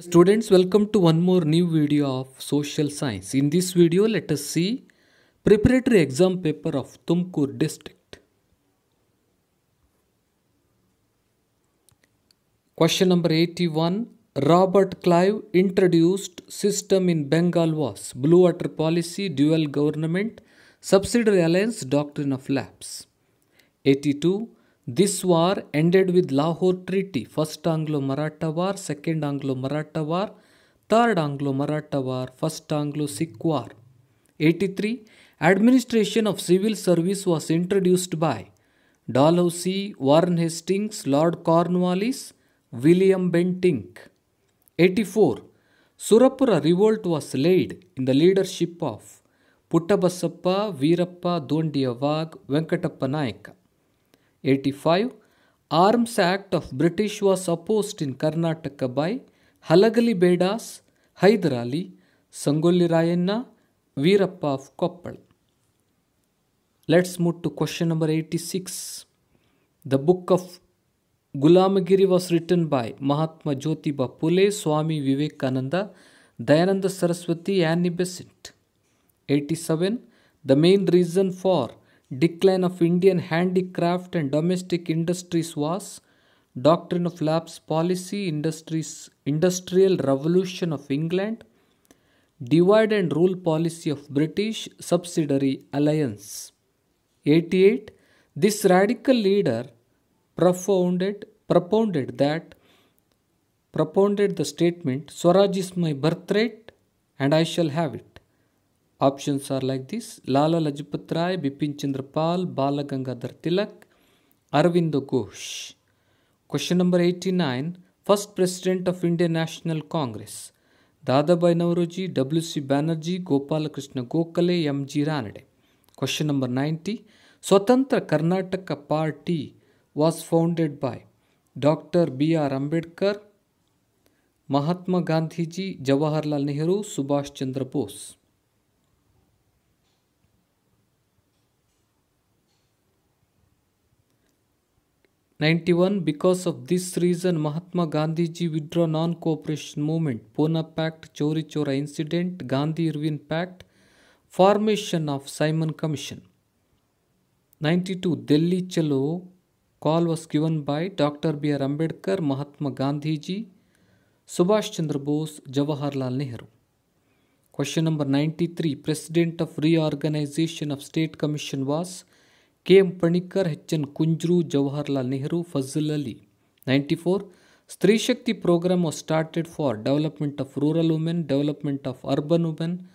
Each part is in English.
Students, welcome to one more new video of social science. In this video, let us see preparatory exam paper of Tumkur district. Question number 81. Robert Clive introduced system in Bengal was Blue Water Policy, Dual Government, Subsidiary Alliance, Doctrine of Lapse. 82. This war ended with Lahore Treaty, First Anglo-Maratha War, Second Anglo-Maratha War, Third Anglo-Maratha War, First Anglo-Sikh War. 83. Administration of civil service was introduced by Dalhousie, Warren Hastings, Lord Cornwallis, William Bentinck. 84. Surapura revolt was led in the leadership of Puttabasappa, Veerappa, Dondiyavag, Venkatappa Nayaka. 85. Arms Act of British was opposed in Karnataka by Halagali Bedas, Hyder Ali, Sangolli Rayanna, Veerappa of Koppal. Let's move to question number 86. The book of Gulamagiri was written by Mahatma Jyotiba Phule, Swami Vivekananda, Dayananda Saraswati, Annie Besant. 87. The main reason for decline of Indian handicraft and domestic industries was Doctrine of Lapse Policy, Industrial Revolution of England, Divide and Rule Policy of British, Subsidiary Alliance. 88. This radical leader propounded the statement, Swaraj is my birthright and I shall have it. Options are like this: Lala Lajpat Rai, Bipin Chandra Pal, Bala Gangadhar Tilak, Arvindo Ghosh. Question number 89. First President of Indian National Congress: Dadabhai Naoroji, W.C. Banerjee, Gopalakrishna Gokhale, M.G. Ranade. Question number 90. Swatantra Karnataka Party was founded by Dr. B.R. Ambedkar, Mahatma Gandhiji, Jawaharlal Nehru, Subhash Chandra Bose. 91. Because of this reason, Mahatma Gandhiji withdraw non-cooperation movement, Pune Pact, Chori Chora incident, Gandhi-Irwin Pact, formation of Simon Commission. 92. Delhi Chalo call was given by Dr. B.R. Ambedkar, Mahatma Gandhiji, Subhash Chandra Bose, Jawaharlal Nehru. Question number 93. President of Reorganization of State Commission was K.M. Panikar, H.N. Kunjru, Jawaharlal Nehru, Fazl Ali. 94. Stree Shakti program was started for development of rural women, development of urban women,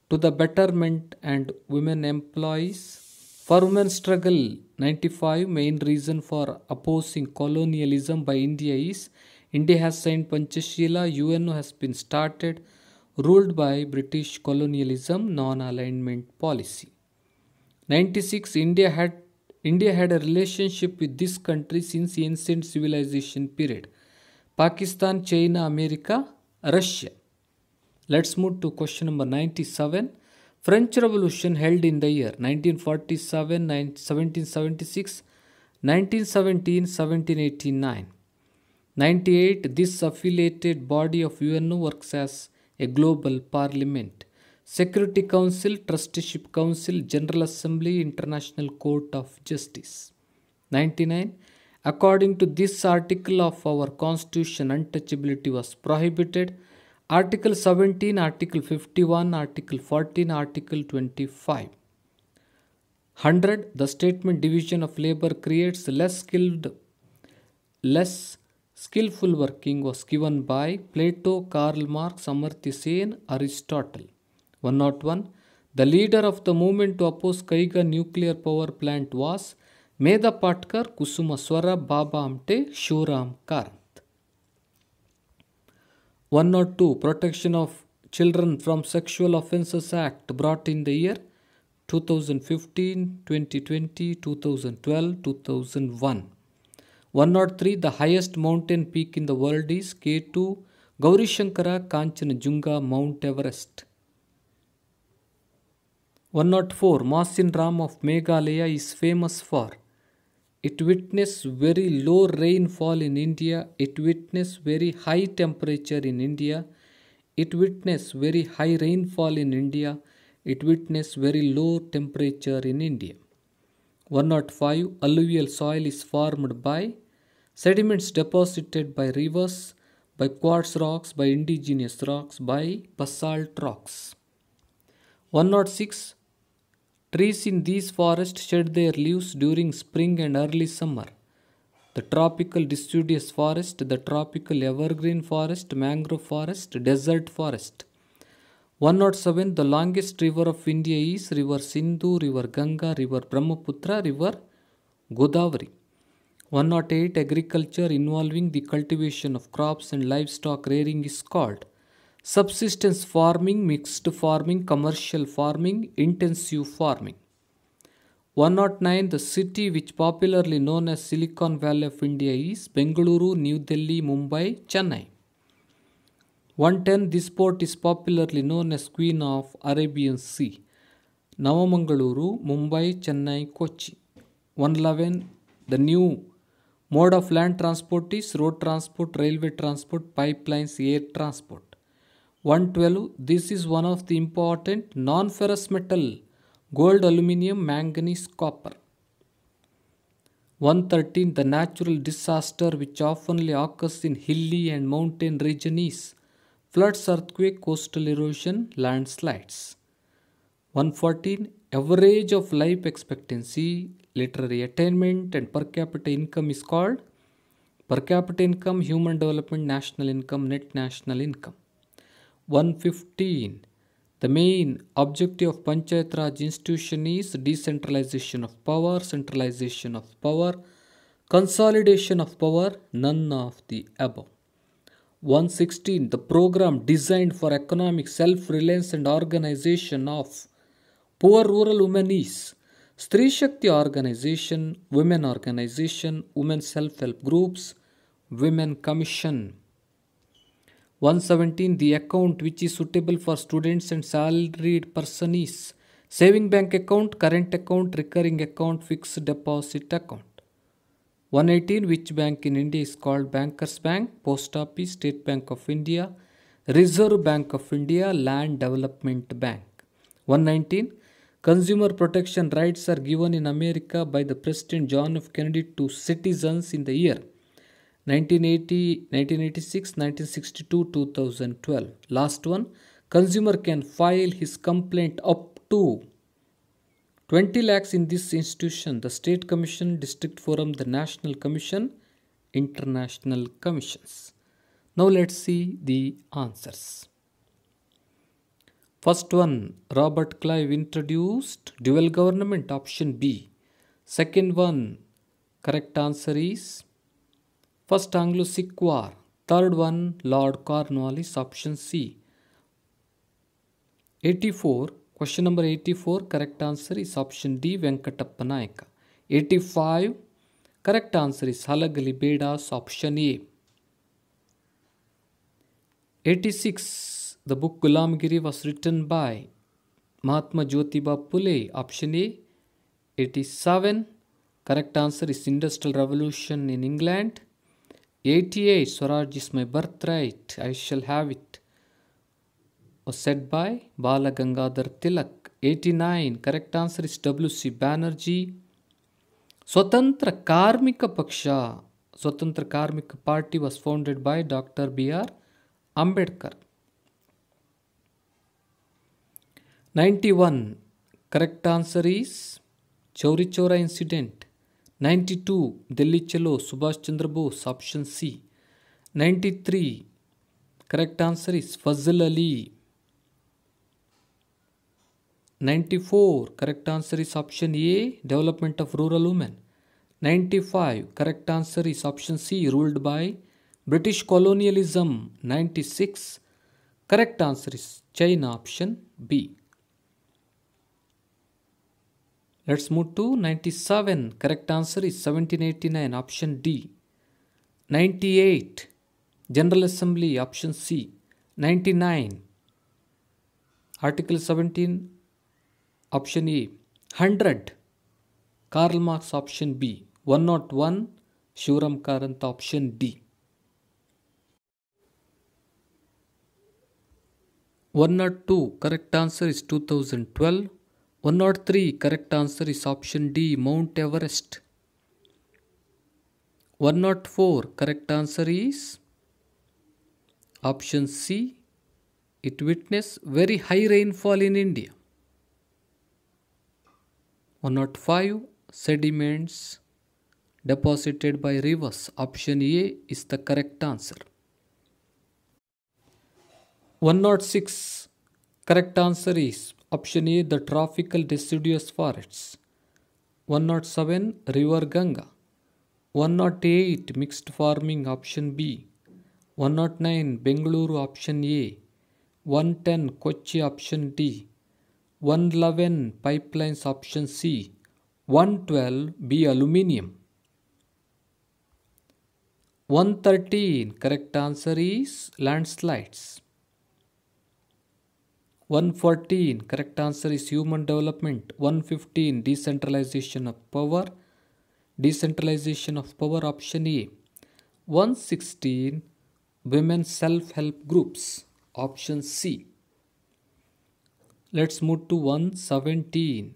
to the betterment and women employees. For women's struggle, 95. Main reason for opposing colonialism by India is India has signed Panchashila, UNO has been started, ruled by British colonialism, non-alignment policy. 96. India had a relationship with this country since ancient civilization period: Pakistan, China, America, Russia. Let's move to question number 97. French Revolution held in the year 1947, 1776, 1917, 1789. 98. This affiliated body of UNO works as a global parliament: Security Council, Trusteeship Council, General Assembly, International Court of Justice. 99. According to this article of our Constitution, untouchability was prohibited: Article 17, Article 51, Article 14, Article 25. 100. The statement division of labor creates less skillful working was given by Plato, Karl Marx, Amartya Sen, Aristotle. 101. The leader of the movement to oppose Kaiga nuclear power plant was Medha Patkar, Kusuma Swara, Baba Amte, Shivram Karant. 102. Protection of Children from Sexual Offences Act brought in the year 2015, 2020, 2012, 2001. 103. The highest mountain peak in the world is K2, Gauri Shankara, Kanchanjunga, Mount Everest. 104. Mawsyn Ram of Meghalaya is famous for It witnessed very low rainfall in India. It witnessed very high temperature in India. It witnessed very high rainfall in India. It witnessed very low temperature in India. 105. Alluvial soil is formed by sediments deposited by rivers, by quartz rocks, by indigenous rocks, by basalt rocks. 106. Trees in these forests shed their leaves during spring and early summer. The tropical deciduous forest, the tropical evergreen forest, mangrove forest, desert forest. 107. The longest river of India is River Sindhu, River Ganga, River Brahmaputra, River Godavari. 108. Agriculture involving the cultivation of crops and livestock rearing is called subsistence farming, mixed farming, commercial farming, intensive farming. 109. The city which popularly known as Silicon Valley of India is Bengaluru, New Delhi, Mumbai, Chennai. 110. This port is popularly known as Queen of Arabian Sea. Navamangaluru, Mumbai, Chennai, Kochi. 111. The new mode of land transport is road transport, railway transport, pipelines, air transport. 112. This is one of the important non-ferrous metal: gold, aluminium, manganese, copper. 113. The natural disaster which often occurs in hilly and mountain region is floods, earthquake, coastal erosion, landslides. 114. Average of life expectancy, literary attainment, and per capita income is called per capita income, human development, national income, net national income. 115. The main objective of Panchayat Raj institution is decentralization of power, centralization of power, consolidation of power, none of the above. 116. The program designed for economic self-reliance and organization of poor rural women is Stree Shakti organization, women self-help groups, women commission. 117. The account which is suitable for students and salaried person is saving bank account, current account, recurring account, fixed deposit account. 118. Which bank in India is called Bankers Bank, Post Office, State Bank of India, Reserve Bank of India, Land Development Bank. 119. Consumer protection rights are given in America by the President John F. Kennedy to citizens in the year 1980, 1986, 1962, 2012. Last one. Consumer can file his complaint up to 20 lakhs in this institution: the State Commission, District Forum, the National Commission, International Commissions. Now let's see the answers. First one, Robert Clive introduced dual government, option B. Second one, correct answer is first Anglo-Sikh War. Third one, Lord Cornwallis, option C. 84, question number 84, correct answer is option D, Venkatappa Nayaka. 85, correct answer is Halagali Bedas, option A. 86, the book Gulamgiri was written by Mahatma Jyotiba Phule, option A. 87, correct answer is Industrial Revolution in England. 88, Swaraj is my birthright, I shall have it, was said by Bala Gangadhar Tilak. 89, correct answer is W.C. Banerjee. Swatantra Karmika Paksha, Swatantra Karmika Party was founded by Dr. B.R. Ambedkar. 91, correct answer is Chauri Chaura incident. 92, Delhi Chalo, Subhash Chandra Bose, option C. 93, correct answer is Fazl Ali. 94, correct answer is option A, development of rural women. 95, correct answer is option C, ruled by British colonialism. 96, correct answer is China, option B. Let's move to 97, correct answer is 1789, option D. 98, General Assembly, option C. 99, Article 17, option A. 100, Karl Marx, option B. 101 Shivaram Karanta, option D. 102 correct answer is 2012. 103 correct answer is option D, Mount Everest. 104 correct answer is option C. It witnessed very high rainfall in India. 105 sediments deposited by rivers. Option A is the correct answer. 106 correct answer is option A, the tropical deciduous forests. 107 River Ganga. 108 mixed farming, option B. 109 Bengaluru, option A. 110 Kochi, option D. 111 pipelines, option C. 112 B, aluminium. 113 correct answer is landslides. 114 correct answer is human development. 115 decentralization of power. Decentralization of power, option A. 116 women self-help groups, option C. Let's move to 117.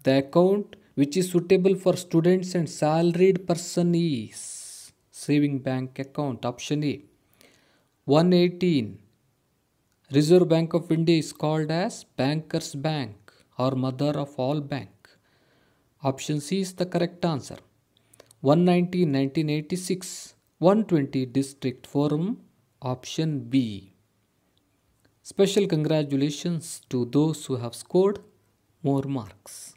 The account which is suitable for students and salaried person is saving bank account, option A. 118 Reserve Bank of India is called as Bankers Bank or mother of all bank. Option C is the correct answer. 119 1986 120 District Forum, option B. Special congratulations to those who have scored more marks.